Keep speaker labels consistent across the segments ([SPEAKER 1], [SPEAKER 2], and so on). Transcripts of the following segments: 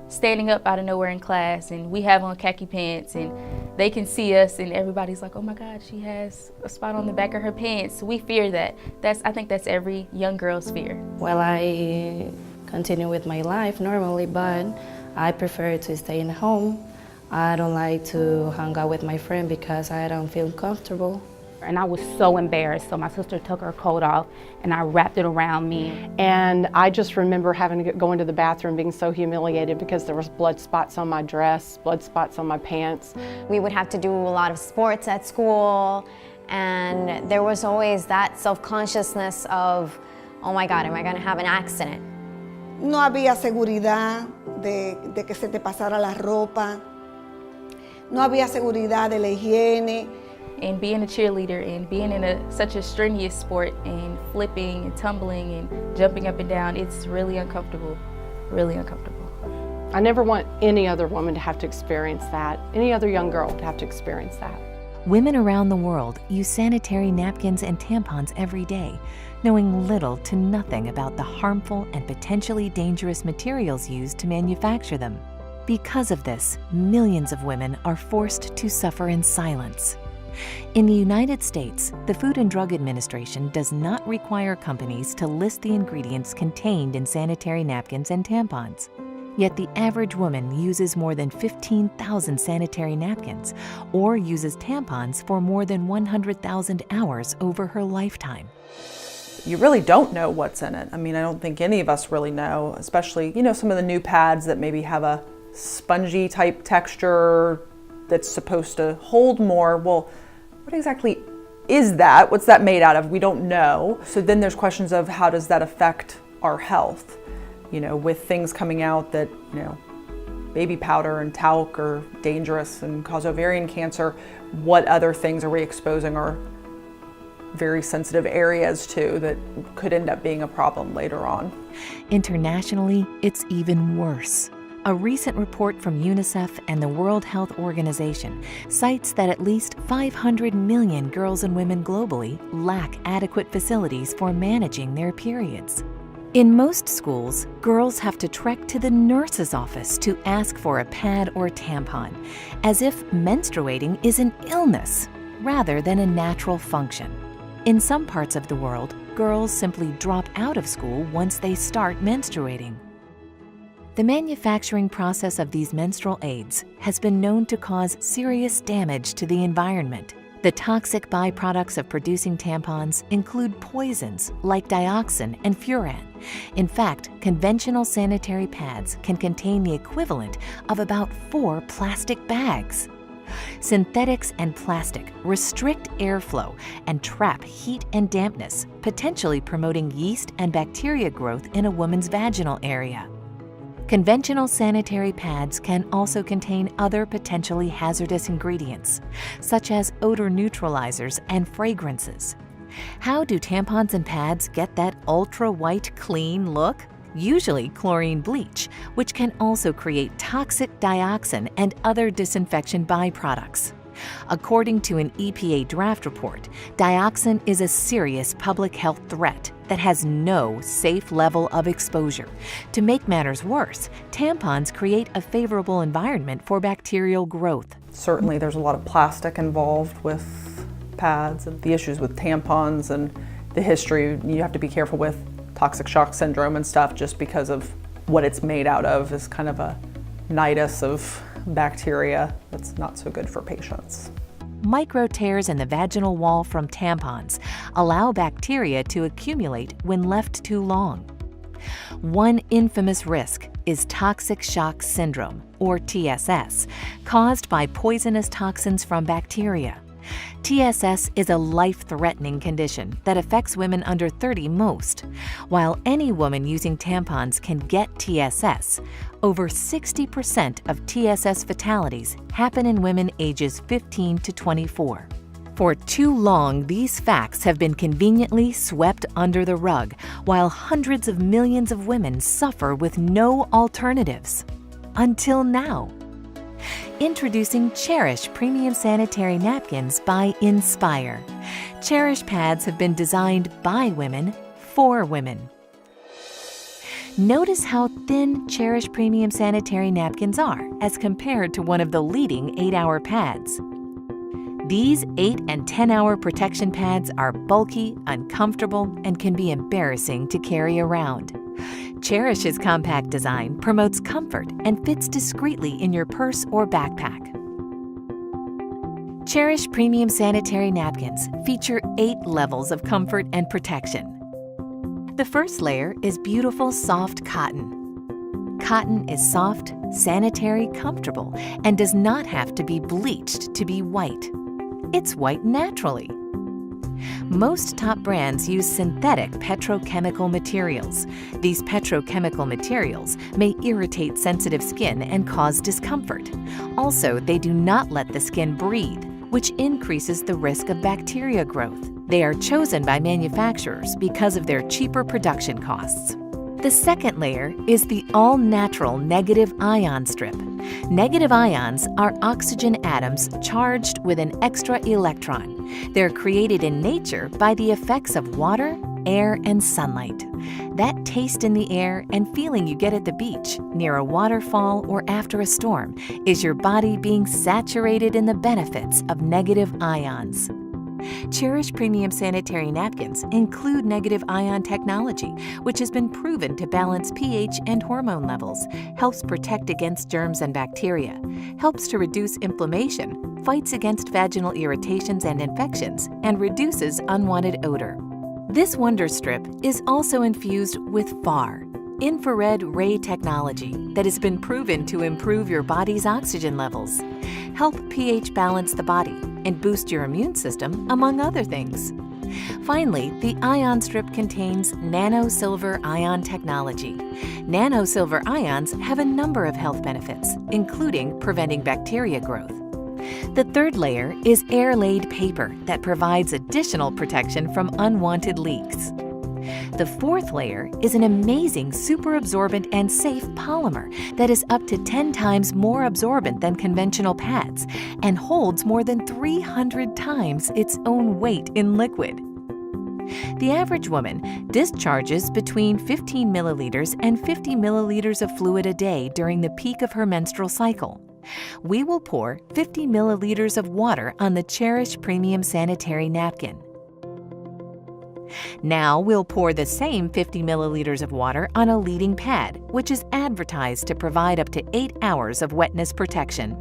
[SPEAKER 1] standing up out of nowhere in class and we have on khaki pants and they can see us and everybody's like, oh my God, she has a spot on the back of her pants. We fear that. I think that's every young girl's fear.
[SPEAKER 2] Well, I continue with my life normally, but I prefer to stay in home. I don't like to hang out with my friend because I don't feel comfortable.
[SPEAKER 3] And I was so embarrassed, so my sister took her coat off and I wrapped it around me.
[SPEAKER 4] And I just remember having to go into the bathroom being so humiliated because there was blood spots on my dress, blood spots on my pants.
[SPEAKER 5] We would have to do a lot of sports at school, and there was always that self-consciousness of, oh my God, am I gonna have an accident?
[SPEAKER 6] No había seguridad de que se te pasara la ropa. No había seguridad de la higiene.
[SPEAKER 1] And being a cheerleader and being in such a strenuous sport and flipping and tumbling and jumping up and down, it's really uncomfortable, really uncomfortable.
[SPEAKER 4] I never want any other woman to have to experience that, any other young girl to have to experience that.
[SPEAKER 7] Women around the world use sanitary napkins and tampons every day, knowing little to nothing about the harmful and potentially dangerous materials used to manufacture them. Because of this, millions of women are forced to suffer in silence. In the United States, the Food and Drug Administration does not require companies to list the ingredients contained in sanitary napkins and tampons. Yet the average woman uses more than 15,000 sanitary napkins or uses tampons for more than 100,000 hours over her lifetime.
[SPEAKER 8] You really don't know what's in it. I mean, I don't think any of us really know, especially, some of the new pads that maybe have a spongy type texture that's supposed to hold more. Well, what exactly is that? What's that made out of? We don't know. So then there's questions of how does that affect our health? With things coming out that, baby powder and talc are dangerous and cause ovarian cancer, what other things are we exposing our very sensitive areas to that could end up being a problem later on?
[SPEAKER 7] Internationally, it's even worse. A recent report from UNICEF and the World Health Organization cites that at least 500 million girls and women globally lack adequate facilities for managing their periods. In most schools, girls have to trek to the nurse's office to ask for a pad or tampon, as if menstruating is an illness rather than a natural function. In some parts of the world, girls simply drop out of school once they start menstruating. The manufacturing process of these menstrual aids has been known to cause serious damage to the environment. The toxic byproducts of producing tampons include poisons like dioxin and furan. In fact, conventional sanitary pads can contain the equivalent of about 4 plastic bags. Synthetics and plastic restrict airflow and trap heat and dampness, potentially promoting yeast and bacteria growth in a woman's vaginal area. Conventional sanitary pads can also contain other potentially hazardous ingredients, such as odor neutralizers and fragrances. How do tampons and pads get that ultra-white clean look? Usually chlorine bleach, which can also create toxic dioxin and other disinfection byproducts. According to an EPA draft report, dioxin is a serious public health threat that has no safe level of exposure. To make matters worse, tampons create a favorable environment for bacterial growth.
[SPEAKER 8] Certainly there's a lot of plastic involved with pads and the issues with tampons and the history. You have to be careful with toxic shock syndrome and stuff just because of what it's made out of is kind of a nidus of bacteria that's not so good for patients.
[SPEAKER 7] Micro tears in the vaginal wall from tampons allow bacteria to accumulate when left too long. One infamous risk is toxic shock syndrome, or TSS, caused by poisonous toxins from bacteria. TSS is a life-threatening condition that affects women under 30 most. While any woman using tampons can get TSS, over 60% of TSS fatalities happen in women ages 15 to 24. For too long, these facts have been conveniently swept under the rug, while hundreds of millions of women suffer with no alternatives. Until now. Introducing Cherish Premium Sanitary Napkins by Nspire. Cherish pads have been designed by women for women. Notice how thin Cherish Premium Sanitary Napkins are as compared to one of the leading 8-hour pads. These 8 and 10-hour protection pads are bulky, uncomfortable, and can be embarrassing to carry around. Cherish's compact design promotes comfort and fits discreetly in your purse or backpack. Cherish Premium Sanitary Napkins feature 8 levels of comfort and protection. The first layer is beautiful, soft cotton. Cotton is soft, sanitary, comfortable, and does not have to be bleached to be white. It's white naturally. Most top brands use synthetic petrochemical materials. These petrochemical materials may irritate sensitive skin and cause discomfort. Also, they do not let the skin breathe, which increases the risk of bacteria growth. They are chosen by manufacturers because of their cheaper production costs. The second layer is the all-natural negative ion strip. Negative ions are oxygen atoms charged with an extra electron. They're created in nature by the effects of water, air, and sunlight. That taste in the air and feeling you get at the beach, near a waterfall, or after a storm is your body being saturated in the benefits of negative ions. Cherish Premium Sanitary Napkins include negative ion technology, which has been proven to balance pH and hormone levels, helps protect against germs and bacteria, helps to reduce inflammation, fights against vaginal irritations and infections, and reduces unwanted odor. This Wonder Strip is also infused with FAR, infrared ray technology, that has been proven to improve your body's oxygen levels, help pH balance the body, and boost your immune system, among other things. Finally, the ion strip contains nano-silver ion technology. Nano-silver ions have a number of health benefits, including preventing bacteria growth. The third layer is air-laid paper that provides additional protection from unwanted leaks. The fourth layer is an amazing super absorbent and safe polymer that is up to 10 times more absorbent than conventional pads and holds more than 300 times its own weight in liquid. The average woman discharges between 15 milliliters and 50 milliliters of fluid a day during the peak of her menstrual cycle. We will pour 50 milliliters of water on the Cherish Premium Sanitary Napkin. Now we'll pour the same 50 milliliters of water on a leading pad, which is advertised to provide up to 8 hours of wetness protection.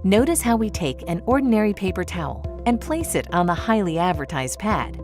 [SPEAKER 7] Notice how we take an ordinary paper towel and place it on the highly advertised pad.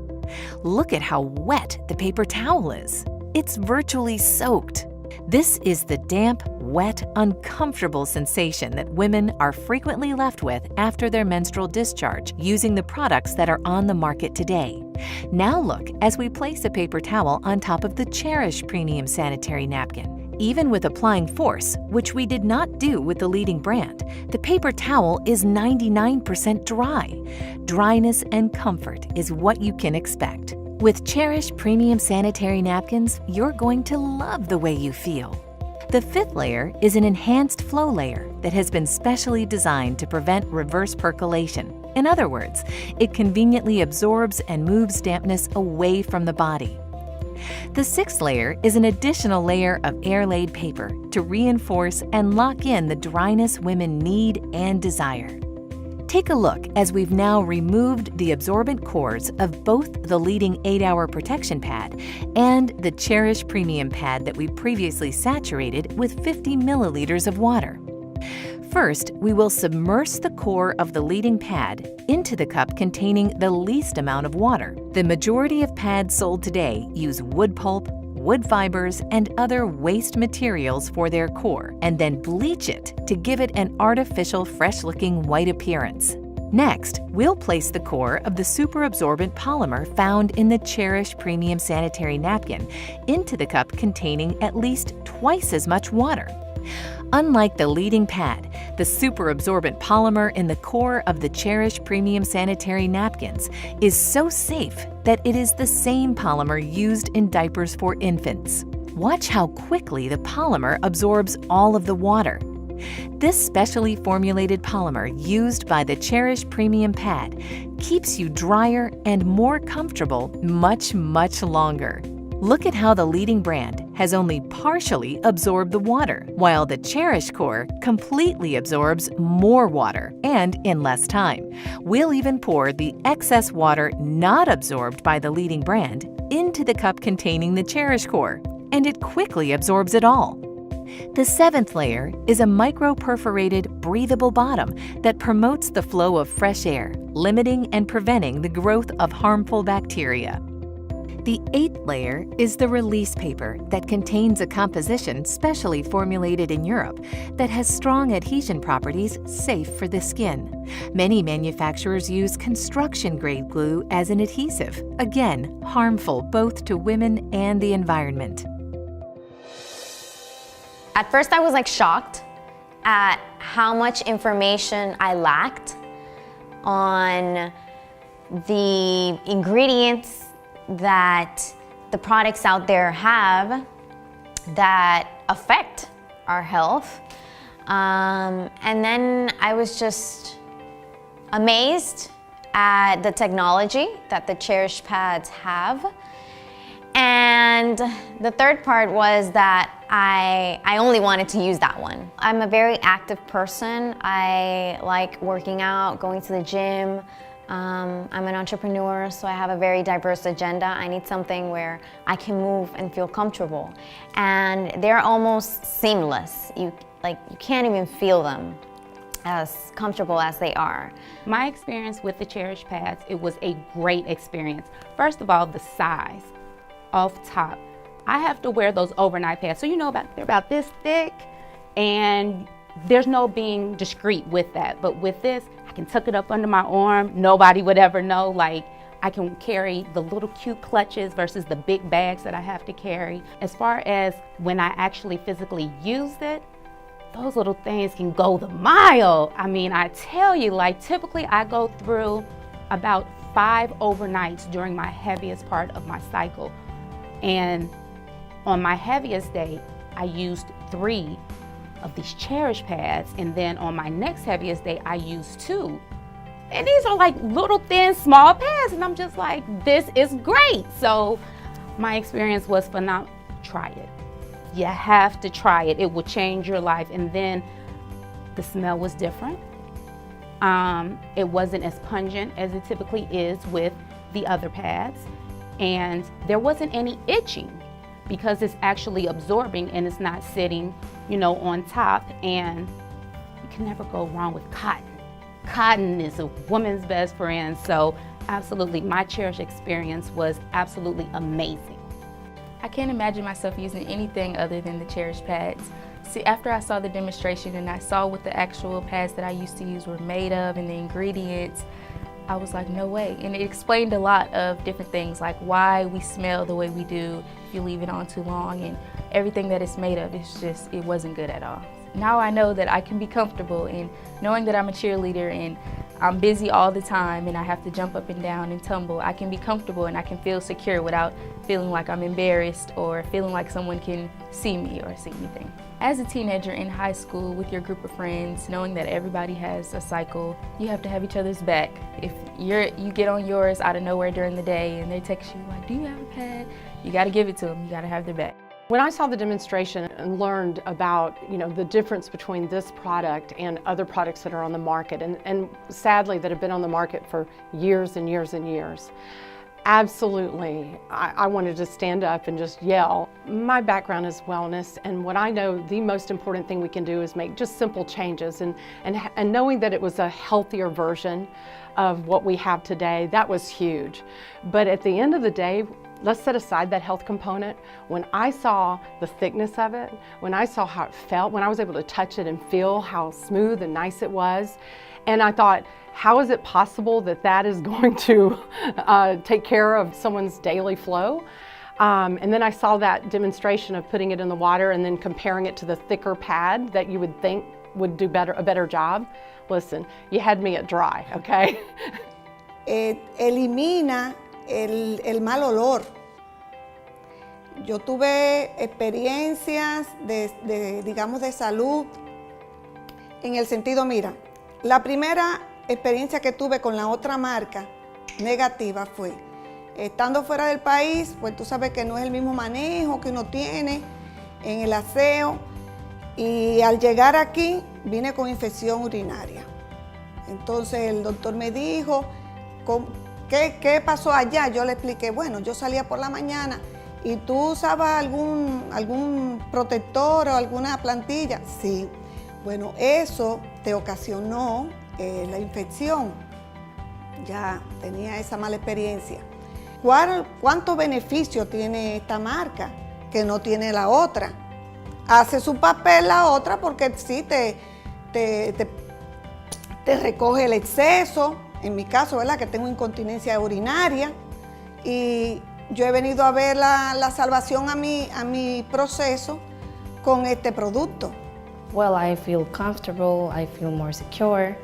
[SPEAKER 7] Look at how wet the paper towel is. It's virtually soaked. This is the damp, wet, uncomfortable sensation that women are frequently left with after their menstrual discharge using the products that are on the market today. Now look as we place a paper towel on top of the Cherish Premium Sanitary Napkin. Even with applying force, which we did not do with the leading brand, the paper towel is 99% dry. Dryness and comfort is what you can expect. With Cherish Premium Sanitary Napkins, you're going to love the way you feel. The fifth layer is an enhanced flow layer that has been specially designed to prevent reverse percolation. In other words, it conveniently absorbs and moves dampness away from the body. The sixth layer is an additional layer of air-laid paper to reinforce and lock in the dryness women need and desire. Take a look as we've now removed the absorbent cores of both the leading 8-hour protection pad and the Cherish Premium pad that we previously saturated with 50 milliliters of water. First, we will submerge the core of the leading pad into the cup containing the least amount of water. The majority of pads sold today use wood pulp, wood fibers, and other waste materials for their core, and then bleach it to give it an artificial, fresh-looking white appearance. Next, we'll place the core of the super absorbent polymer found in the Cherish Premium Sanitary Napkin into the cup containing at least twice as much water. Unlike the leading pad, the super absorbent polymer in the core of the Cherish Premium Sanitary Napkins is so safe that it is the same polymer used in diapers for infants. Watch how quickly the polymer absorbs all of the water. This specially formulated polymer used by the Cherish Premium pad keeps you drier and more comfortable much, much longer. Look at how the leading brand has only partially absorbed the water, while the Cherish core completely absorbs more water and in less time. We'll even pour the excess water not absorbed by the leading brand into the cup containing the Cherish core, and it quickly absorbs it all. The 7th layer is a micro-perforated, breathable bottom that promotes the flow of fresh air, limiting and preventing the growth of harmful bacteria. The 8th layer is the release paper that contains a composition specially formulated in Europe that has strong adhesion properties safe for the skin. Many manufacturers use construction-grade glue as an adhesive, again, harmful both to women and the environment.
[SPEAKER 5] At first I was like shocked at how much information I lacked on the ingredients that the products out there have that affect our health. And then I was just amazed at the technology that the Cherish pads have. And the third part was that I only wanted to use that one. I'm a very active person. I like working out, going to the gym. I'm an entrepreneur, so I have a very diverse agenda. I need something where I can move and feel comfortable. And they're almost seamless. You can't even feel them as comfortable as they are.
[SPEAKER 3] My experience with the Cherish pads, it was a great experience. First of all, the size. Off top, I have to wear those overnight pads, so they're about this thick, and there's no being discreet with that. But with this, I can tuck it up under my arm. Nobody would ever know. Like, I can carry the little cute clutches versus the big bags that I have to carry. As far as when I actually physically used it, those little things can go the mile. I mean, I tell you, like, typically I go through about 5 overnights during my heaviest part of my cycle. And on my heaviest day, I used 3 of these Cherish pads, and then on my next heaviest day, I used 2. And these are like little thin, small pads, and I'm just like, this is great. So my experience was phenomenal. Try it. You have to try it. It will change your life. And then the smell was different. It wasn't as pungent as it typically is with the other pads. And there wasn't any itching because it's actually absorbing and it's not sitting, on top. And you can never go wrong with cotton. Cotton is a woman's best friend. So absolutely, my Cherish experience was absolutely amazing.
[SPEAKER 1] I can't imagine myself using anything other than the Cherish pads. See, after I saw the demonstration and I saw what the actual pads that I used to use were made of and the ingredients, I was like, no way. And it explained a lot of different things, like why we smell the way we do if you leave it on too long, and everything that it's made of, it wasn't good at all. Now I know that I can be comfortable, and knowing that I'm a cheerleader and I'm busy all the time and I have to jump up and down and tumble, I can be comfortable and I can feel secure without feeling like I'm embarrassed or feeling like someone can see me or see anything. As a teenager in high school with your group of friends, knowing that everybody has a cycle, you have to have each other's back. If you get on yours out of nowhere during the day and they text you like, do you have a pad? You gotta give it to them, you gotta have their back.
[SPEAKER 4] When I saw the demonstration and learned about the difference between this product and other products that are on the market, and sadly that have been on the market for years and years and years, absolutely, I wanted to stand up and just yell. My background is wellness, and what I know the most important thing we can do is make just simple changes, and knowing that it was a healthier version of what we have today, that was huge. But at the end of the day, let's set aside that health component. When I saw the thickness of it, when I saw how it felt, when I was able to touch it and feel how smooth and nice it was, and I thought, how is it possible that that is going to take care of someone's daily flow? And then I saw that demonstration of putting it in the water and then comparing it to the thicker pad that you would think would do a better job. Listen, you had me at dry, okay?
[SPEAKER 6] Elimina el mal olor. Yo tuve experiencias digamos, de salud en el sentido, mira, la primera experiencia que tuve con la otra marca negativa fue Estando fuera del país, pues tú sabes que no es el mismo manejo que uno tiene en el aseo. Y al llegar aquí, vine con infección urinaria. Entonces el doctor me dijo, ¿qué pasó allá? Yo le expliqué, bueno, yo salía por la mañana y tú usabas algún protector o alguna plantilla. Sí, bueno, eso te ocasionó la infección. Ya tenía esa mala experiencia. ¿Cuánto beneficio tiene esta marca que no tiene la otra? Hace su papel la otra porque sí te recoge el exceso, en mi caso, ¿verdad? Que tengo incontinencia urinaria, y yo he venido a ver la salvación a mi proceso con este producto.
[SPEAKER 2] Well, I feel comfortable, I feel more secure.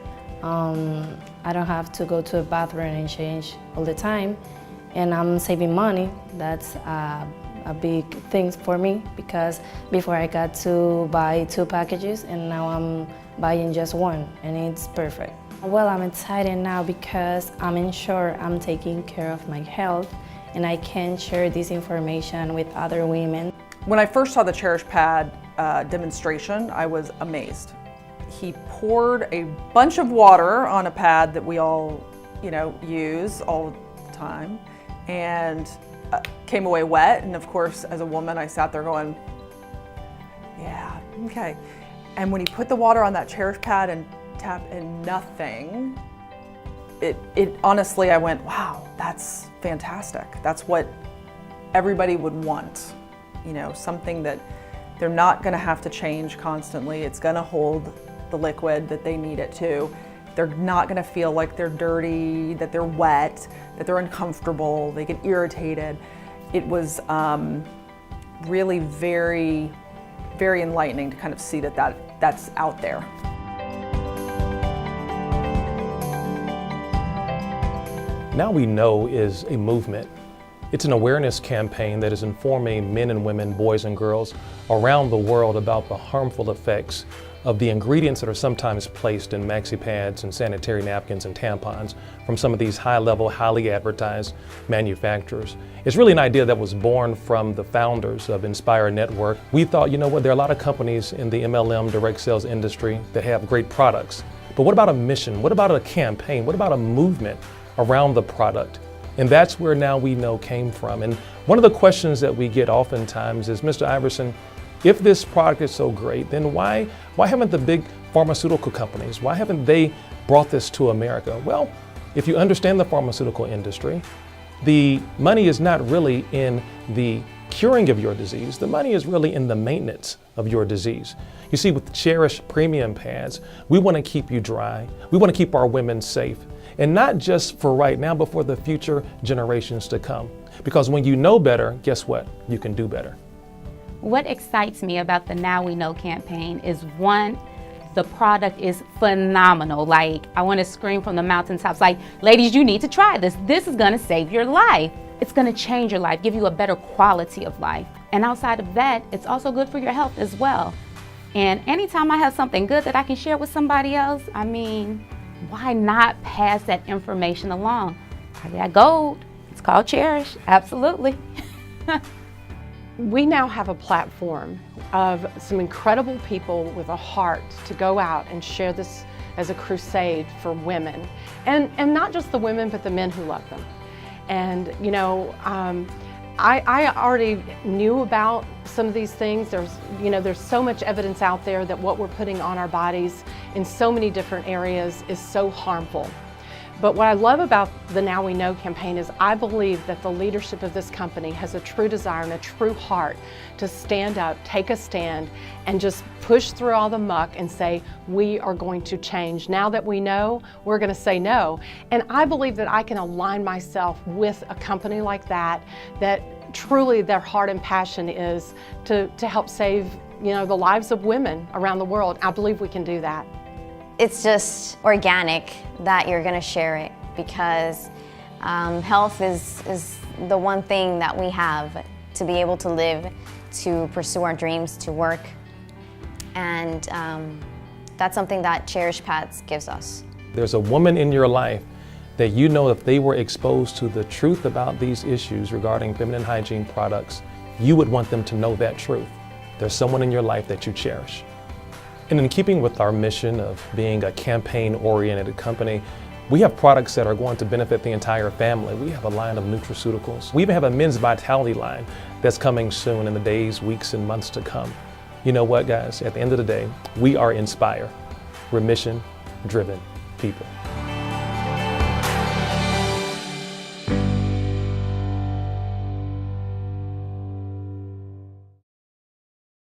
[SPEAKER 2] I don't have to go to a bathroom and change all the time. And I'm saving money. That's a big thing for me because before I got to buy 2 packages and now I'm buying just 1 and it's perfect. Well, I'm excited now because I'm sure I'm taking care of my health and I can share this information with other women.
[SPEAKER 8] When I first saw the Cherish pad demonstration, I was amazed. He poured a bunch of water on a pad that we all, use all the time, and came away wet. And of course, as a woman, I sat there going, yeah, okay. And when he put the water on that Cherish pad and tapped and nothing, it honestly, I went, wow, that's fantastic. That's what everybody would want. Something that they're not gonna have to change constantly. It's gonna hold the liquid that they need it to. They're not gonna feel like they're dirty, that they're wet, that they're uncomfortable, they get irritated. It was really very, very enlightening to kind of see that's out there.
[SPEAKER 9] Now We Know is a movement. It's an awareness campaign that is informing men and women, boys and girls around the world about the harmful effects of the ingredients that are sometimes placed in maxi pads and sanitary napkins and tampons from some of these high-level, highly advertised manufacturers. It's really an idea that was born from the founders of Nspire Network. We thought, there are a lot of companies in the MLM direct sales industry that have great products, but what about a mission? What about a campaign? What about a movement around the product? And that's where Now We Know came from. And one of the questions that we get oftentimes is, Mr. Iverson, if this product is so great, then why haven't the big pharmaceutical companies, why haven't they brought this to America? Well, if you understand the pharmaceutical industry, the money is not really in the curing of your disease. The money is really in the maintenance of your disease. You see, with Cherish premium pads, we want to keep you dry. We want to keep our women safe. And not just for right now, but for the future generations to come. Because when you know better, guess what? You can do better.
[SPEAKER 3] What excites me about the Now We Know campaign is, one, the product is phenomenal. Like, I want to scream from the mountaintops, like, ladies, you need to try this. This is gonna save your life. It's gonna change your life, give you a better quality of life. And outside of that, it's also good for your health as well. And anytime I have something good that I can share with somebody else, why not pass that information along? I got gold. It's called Cherish, absolutely.
[SPEAKER 4] We now have a platform of some incredible people with a heart to go out and share this as a crusade for women. And not just the women, but the men who love them. And I already knew about some of these things. There's so much evidence out there that what we're putting on our bodies in so many different areas is so harmful. But what I love about the Now We Know campaign is I believe that the leadership of this company has a true desire and a true heart to stand up, take a stand, and just push through all the muck and say, we are going to change. Now that we know, we're going to say no. And I believe that I can align myself with a company like that truly their heart and passion is to help save the lives of women around the world. I believe we can do that.
[SPEAKER 5] It's just organic that you're gonna share it because health is the one thing that we have to be able to live, to pursue our dreams, to work. And that's something that Cherish Pads gives us.
[SPEAKER 9] There's a woman in your life that you know if they were exposed to the truth about these issues regarding feminine hygiene products, you would want them to know that truth. There's someone in your life that you cherish. And in keeping with our mission of being a campaign-oriented company, we have products that are going to benefit the entire family. We have a line of nutraceuticals. We even have a men's vitality line that's coming soon in the days, weeks, and months to come. You know what, guys? At the end of the day, we are Nspire. We're mission-driven people.